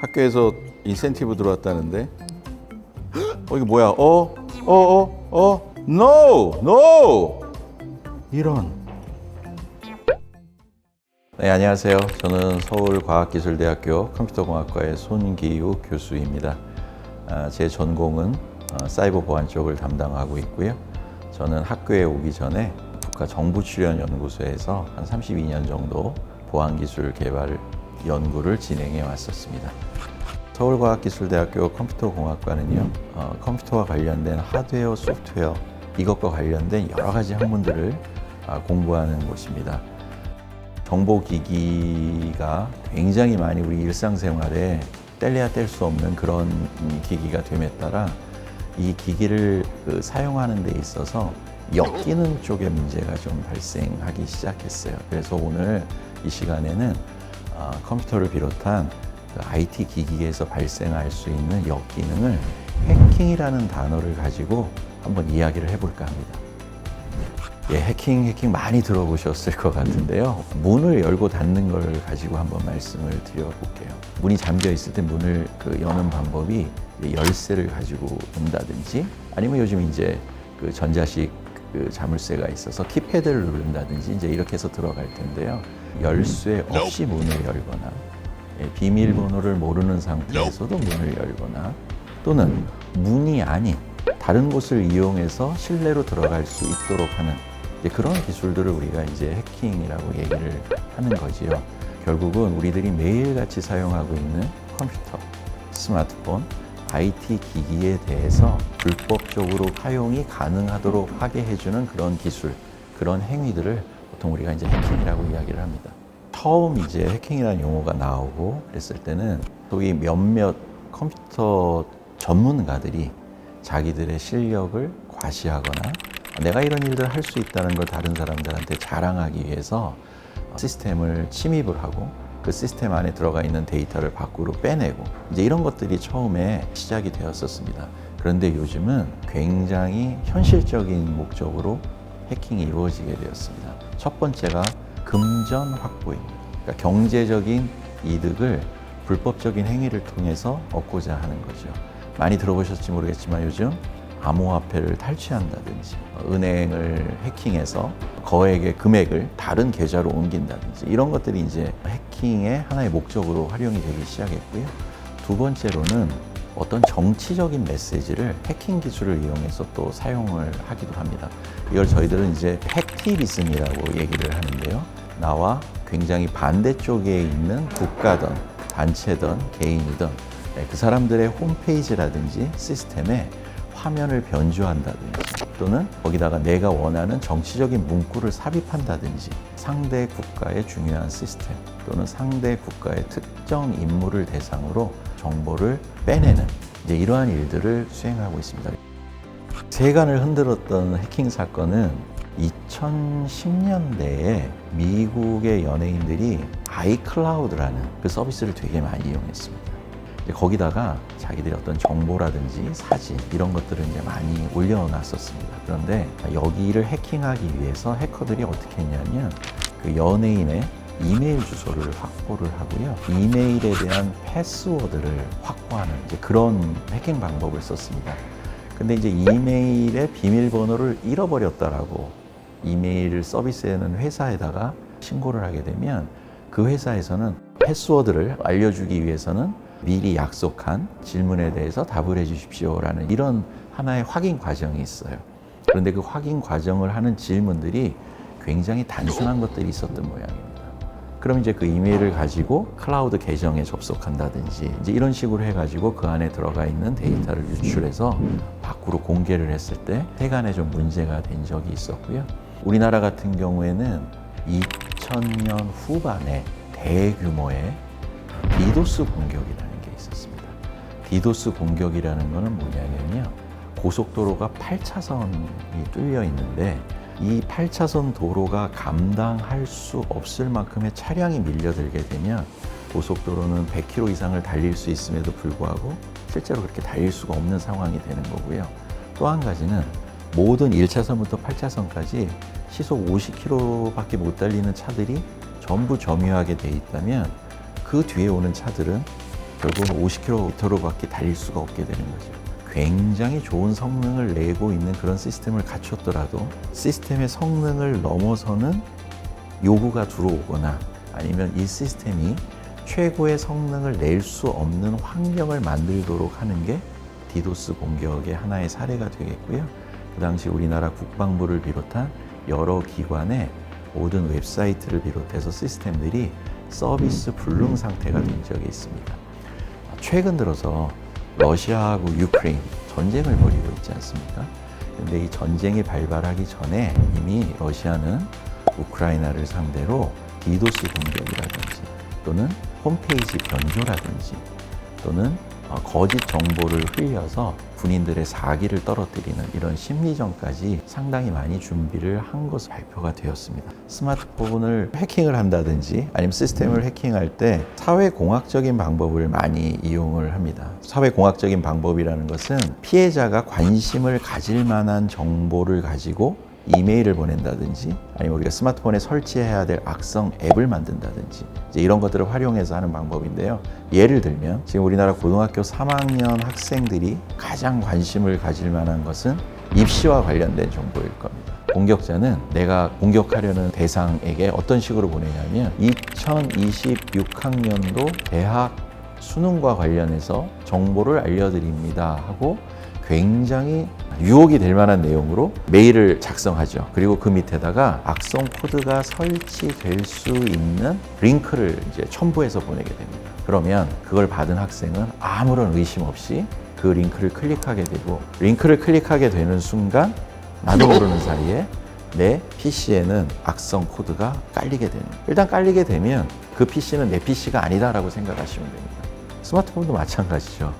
학교에서 인센티브 들어왔다는데. 이게 뭐야? No! 이런. 네, 안녕하세요. 저는 서울과학기술대학교 컴퓨터공학과의 손기우 교수입니다. 제 전공은 사이버 보안 쪽을 담당하고 있고요. 저는 학교에 오기 전에 국가정부출연연구소에서 한 32년 정도 보안기술 개발 연구를 진행해 왔었습니다. 서울과학기술대학교 컴퓨터공학과는요, 컴퓨터와 관련된 하드웨어, 소프트웨어 이것과 관련된 여러 가지 학문들을 공부하는 곳입니다. 정보기기가 굉장히 많이 우리 일상생활에 뗄래야 뗄 수 없는 그런 기기가 됨에 따라 이 기기를 사용하는 데 있어서 엮이는 쪽의 문제가 좀 발생하기 시작했어요. 그래서 오늘 이 시간에는 컴퓨터를 비롯한 IT 기기에서 발생할 수 있는 역기능을 해킹이라는 단어를 가지고 한번 이야기를 해볼까 합니다. 예, 해킹 많이 들어보셨을 것 같은데요. 문을 열고 닫는 걸 가지고 한번 말씀을 드려볼게요. 문이 잠겨 있을 때 문을 여는 방법이 열쇠를 가지고 연다든지, 아니면 요즘 이제 전자식 자물쇠가 있어서 키패드를 누른다든지 이제 이렇게 해서 들어갈 텐데요. 열쇠 없이 문을 열거나, 비밀번호를 모르는 상태에서도 문을 열거나, 또는 문이 아닌 다른 곳을 이용해서 실내로 들어갈 수 있도록 하는 그런 기술들을 우리가 이제 해킹이라고 얘기를 하는 거지요. 결국은 우리들이 매일같이 사용하고 있는 컴퓨터, 스마트폰, IT 기기에 대해서 불법적으로 활용이 가능하도록 하게 해주는 그런 기술, 그런 행위들을 보통 우리가 이제 해킹이라고 이야기를 합니다. 처음 이제 해킹이라는 용어가 나오고 그랬을 때는 소위 몇몇 컴퓨터 전문가들이 자기들의 실력을 과시하거나 내가 이런 일들을 할 수 있다는 걸 다른 사람들한테 자랑하기 위해서 시스템을 침입을 하고 그 시스템 안에 들어가 있는 데이터를 밖으로 빼내고 이제 이런 것들이 처음에 시작이 되었었습니다. 그런데 요즘은 굉장히 현실적인 목적으로 해킹이 이루어지게 되었습니다. 첫 번째가 금전 확보입니다. 그러니까 경제적인 이득을 불법적인 행위를 통해서 얻고자 하는 거죠. 많이 들어보셨을지 모르겠지만 요즘 암호화폐를 탈취한다든지, 은행을 해킹해서 거액의 금액을 다른 계좌로 옮긴다든지 이런 것들이 이제 해킹의 하나의 목적으로 활용이 되기 시작했고요. 두 번째로는 어떤 정치적인 메시지를 해킹 기술을 이용해서 또 사용을 하기도 합니다. 이걸 저희들은 이제 핵티비즘이라고 얘기를 하는데요. 나와 굉장히 반대쪽에 있는 국가든 단체든 개인이든 그 사람들의 홈페이지라든지 시스템에 화면을 변조한다든지, 또는 거기다가 내가 원하는 정치적인 문구를 삽입한다든지, 상대 국가의 중요한 시스템 또는 상대 국가의 특정 인물을 대상으로 정보를 빼내는 이제 이러한 일들을 수행하고 있습니다. 세간을 흔들었던 해킹 사건은 2010년대에 미국의 연예인들이 아이클라우드라는 그 서비스를 되게 많이 이용했습니다. 거기다가 자기들의 어떤 정보라든지 사진 이런 것들을 이제 많이 올려놨었습니다. 그런데 여기를 해킹하기 위해서 해커들이 어떻게 했냐면 그 연예인의 이메일 주소를 확보를 하고요. 이메일에 대한 패스워드를 확보하는 이제 그런 해킹 방법을 썼습니다. 근데 이제 이메일의 비밀번호를 잃어버렸다라고 이메일 서비스에는 회사에다가 신고를 하게 되면 그 회사에서는 패스워드를 알려주기 위해서는 미리 약속한 질문에 대해서 답을 해주십시오라는 이런 하나의 확인 과정이 있어요. 그런데 그 확인 과정을 하는 질문들이 굉장히 단순한 것들이 있었던 모양입니다. 그럼 이제 그 이메일을 가지고 클라우드 계정에 접속한다든지 이제 이런 식으로 해가지고 그 안에 들어가 있는 데이터를 유출해서 밖으로 공개를 했을 때 세간에 좀 문제가 된 적이 있었고요. 우리나라 같은 경우에는 2000년 후반에 대규모의 디도스 공격이라는 게 있었습니다. 디도스 공격이라는 거는 뭐냐면요. 고속도로가 8차선이 뚫려 있는데 이 8차선 도로가 감당할 수 없을 만큼의 차량이 밀려들게 되면 고속도로는 100km 이상을 달릴 수 있음에도 불구하고 실제로 그렇게 달릴 수가 없는 상황이 되는 거고요. 또 한 가지는 모든 1차선부터 8차선까지 시속 50km밖에 못 달리는 차들이 전부 점유하게 돼 있다면 그 뒤에 오는 차들은 결국은 50km밖에 달릴 수가 없게 되는 거죠. 굉장히 좋은 성능을 내고 있는 그런 시스템을 갖췄더라도 시스템의 성능을 넘어서는 요구가 들어오거나 아니면 이 시스템이 최고의 성능을 낼 수 없는 환경을 만들도록 하는 게 디도스 공격의 하나의 사례가 되겠고요. 그 당시 우리나라 국방부를 비롯한 여러 기관의 모든 웹사이트를 비롯해서 시스템들이 서비스 불능 상태가 된 적이 있습니다. 최근 들어서 러시아하고 유크레인 전쟁을 벌이고 있지 않습니까? 근데 이 전쟁이 발발하기 전에 이미 러시아는 우크라이나를 상대로 디도스 공격이라든지 또는 홈페이지 변조라든지 또는 거짓 정보를 흘려서 군인들의 사기를 떨어뜨리는 이런 심리전까지 상당히 많이 준비를 한 것으로 발표가 되었습니다. 스마트폰을 해킹을 한다든지 아니면 시스템을 해킹할 때 사회공학적인 방법을 많이 이용을 합니다. 사회공학적인 방법이라는 것은 피해자가 관심을 가질 만한 정보를 가지고 이메일을 보낸다든지 아니면 우리가 스마트폰에 설치해야 될 악성 앱을 만든다든지 이제 이런 것들을 활용해서 하는 방법인데요. 예를 들면 지금 우리나라 고등학교 3학년 학생들이 가장 관심을 가질 만한 것은 입시와 관련된 정보일 겁니다. 공격자는 내가 공격하려는 대상에게 어떤 식으로 보내냐면 2026학년도 대학 수능과 관련해서 정보를 알려드립니다 하고 굉장히 유혹이 될 만한 내용으로 메일을 작성하죠. 그리고 그 밑에다가 악성 코드가 설치될 수 있는 링크를 이제 첨부해서 보내게 됩니다. 그러면 그걸 받은 학생은 아무런 의심 없이 그 링크를 클릭하게 되고 링크를 클릭하게 되는 순간 나도 모르는 사이에 내 PC에는 악성 코드가 깔리게 되는 거예요. 일단 깔리게 되면 그 PC는 내 PC가 아니다라고 생각하시면 됩니다. 스마트폰도 마찬가지죠.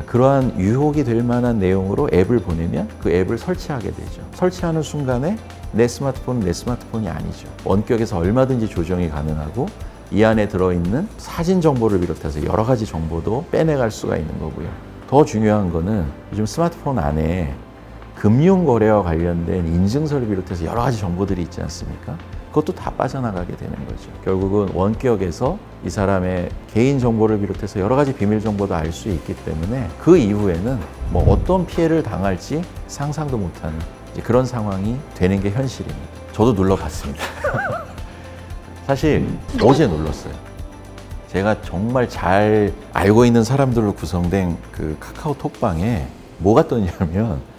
그러한 유혹이 될 만한 내용으로 앱을 보내면 그 앱을 설치하게 되죠. 설치하는 순간에 내 스마트폰은 내 스마트폰이 아니죠. 원격에서 얼마든지 조정이 가능하고 이 안에 들어있는 사진 정보를 비롯해서 여러 가지 정보도 빼내갈 수가 있는 거고요. 더 중요한 거는 요즘 스마트폰 안에 금융거래와 관련된 인증서를 비롯해서 여러 가지 정보들이 있지 않습니까? 그것도 다 빠져나가게 되는 거죠. 결국은 원격에서 이 사람의 개인 정보를 비롯해서 여러 가지 비밀 정보도 알 수 있기 때문에 그 이후에는 뭐 어떤 피해를 당할지 상상도 못하는 이제 그런 상황이 되는 게 현실입니다. 저도 눌러봤습니다. 사실 어제 눌렀어요. 제가 정말 잘 알고 있는 사람들로 구성된 그 카카오톡방에 뭐가 떴냐면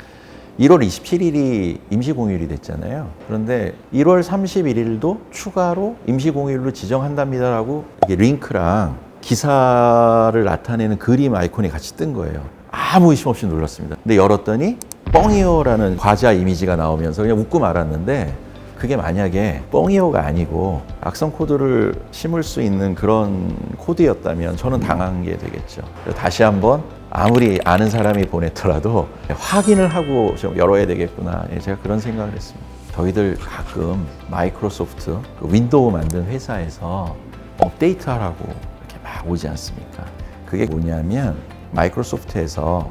1월 27일이 임시공휴일이 됐잖아요. 그런데 1월 31일도 추가로 임시공휴일로 지정한답니다라고 이게 링크랑 기사를 나타내는 그림 아이콘이 같이 뜬 거예요. 아무 의심 없이 눌렀습니다. 근데 열었더니 뻥이요라는 과자 이미지가 나오면서 그냥 웃고 말았는데 그게 만약에 뻥이요가 아니고 악성 코드를 심을 수 있는 그런 코드였다면 저는 당한 게 되겠죠. 다시 한번 아무리 아는 사람이 보냈더라도 확인을 하고 좀 열어야 되겠구나. 제가 그런 생각을 했습니다. 저희들 가끔 마이크로소프트 그 윈도우 만든 회사에서 업데이트 하라고 이렇게 막 오지 않습니까? 그게 뭐냐면 마이크로소프트에서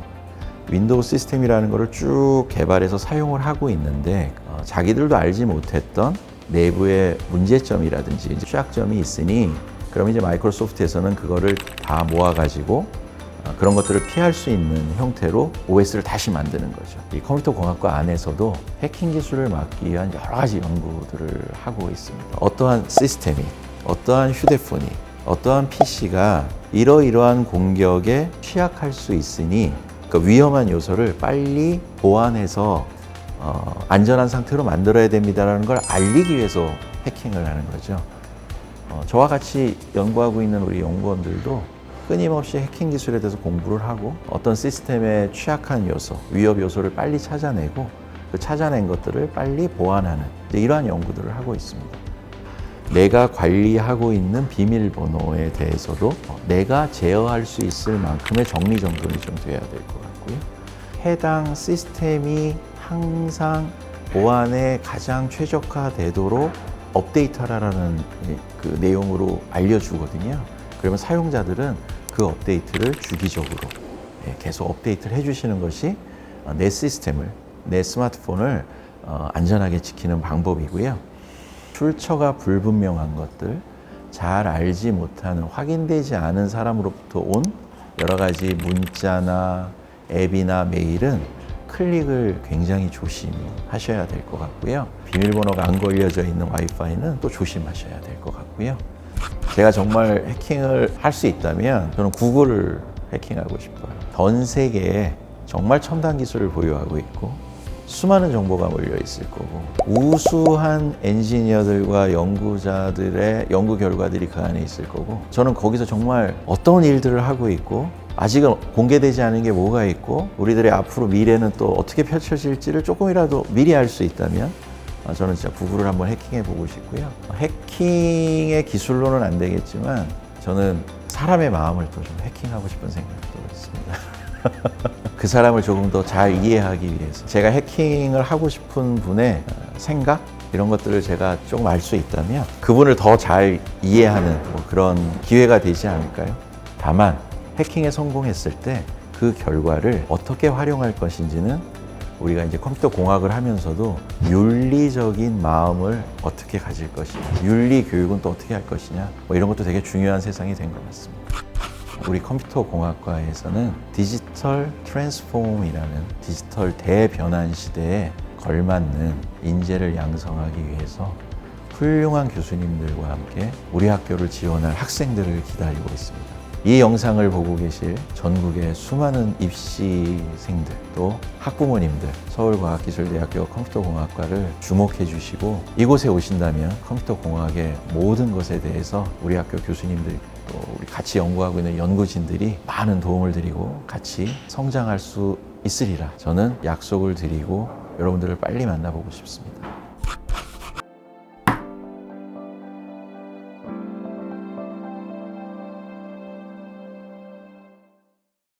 윈도우 시스템이라는 거를 쭉 개발해서 사용을 하고 있는데 자기들도 알지 못했던 내부의 문제점이라든지 취약점이 있으니 그럼 이제 마이크로소프트에서는 그거를 다 모아가지고 그런 것들을 피할 수 있는 형태로 OS를 다시 만드는 거죠. 이 컴퓨터 공학과 안에서도 해킹 기술을 막기 위한 여러 가지 연구들을 하고 있습니다. 어떠한 시스템이, 어떠한 휴대폰이, 어떠한 PC가 이러이러한 공격에 취약할 수 있으니 그 위험한 요소를 빨리 보완해서 안전한 상태로 만들어야 됩니다라는 걸 알리기 위해서 해킹을 하는 거죠. 저와 같이 연구하고 있는 우리 연구원들도 끊임없이 해킹 기술에 대해서 공부를 하고 어떤 시스템의 취약한 요소, 위협 요소를 빨리 찾아내고 그 찾아낸 것들을 빨리 보완하는 이러한 연구들을 하고 있습니다. 내가 관리하고 있는 비밀번호에 대해서도 내가 제어할 수 있을 만큼의 정리정돈이 좀 돼야 될 것 같고요. 해당 시스템이 항상 보안에 가장 최적화되도록 업데이트하라는 그 내용으로 알려주거든요. 그러면 사용자들은 그 업데이트를 주기적으로 계속 업데이트를 해주시는 것이 내 시스템을, 내 스마트폰을 안전하게 지키는 방법이고요. 출처가 불분명한 것들, 잘 알지 못하는, 확인되지 않은 사람으로부터 온 여러 가지 문자나 앱이나 메일은 클릭을 굉장히 조심하셔야 될 것 같고요. 비밀번호가 안 걸려져 있는 와이파이는 또 조심하셔야 될 것 같고요. 제가 정말 해킹을 할 수 있다면 저는 구글을 해킹하고 싶어요. 전 세계에 정말 첨단 기술을 보유하고 있고 수많은 정보가 몰려 있을 거고 우수한 엔지니어들과 연구자들의 연구 결과들이 그 안에 있을 거고 저는 거기서 정말 어떤 일들을 하고 있고 아직은 공개되지 않은 게 뭐가 있고 우리들의 앞으로 미래는 또 어떻게 펼쳐질지를 조금이라도 미리 알 수 있다면 저는 진짜 구글을 한번 해킹해 보고 싶고요. 해킹의 기술로는 안 되겠지만 저는 사람의 마음을 또 좀 해킹하고 싶은 생각도 있습니다. 그 사람을 조금 더 잘 이해하기 위해서 제가 해킹을 하고 싶은 분의 생각 이런 것들을 제가 조금 알 수 있다면 그분을 더 잘 이해하는 뭐 그런 기회가 되지 않을까요? 다만 해킹에 성공했을 때 그 결과를 어떻게 활용할 것인지는 우리가 이제 컴퓨터 공학을 하면서도 윤리적인 마음을 어떻게 가질 것이냐, 윤리 교육은 또 어떻게 할 것이냐, 뭐 이런 것도 되게 중요한 세상이 된 것 같습니다. 우리 컴퓨터 공학과에서는 디지털 트랜스폼이라는 디지털 대변환 시대에 걸맞는 인재를 양성하기 위해서 훌륭한 교수님들과 함께 우리 학교를 지원할 학생들을 기다리고 있습니다. 이 영상을 보고 계실 전국의 수많은 입시생들 또 학부모님들 서울과학기술대학교 컴퓨터공학과를 주목해 주시고 이곳에 오신다면 컴퓨터공학의 모든 것에 대해서 우리 학교 교수님들 또 우리 같이 연구하고 있는 연구진들이 많은 도움을 드리고 같이 성장할 수 있으리라 저는 약속을 드리고 여러분들을 빨리 만나보고 싶습니다.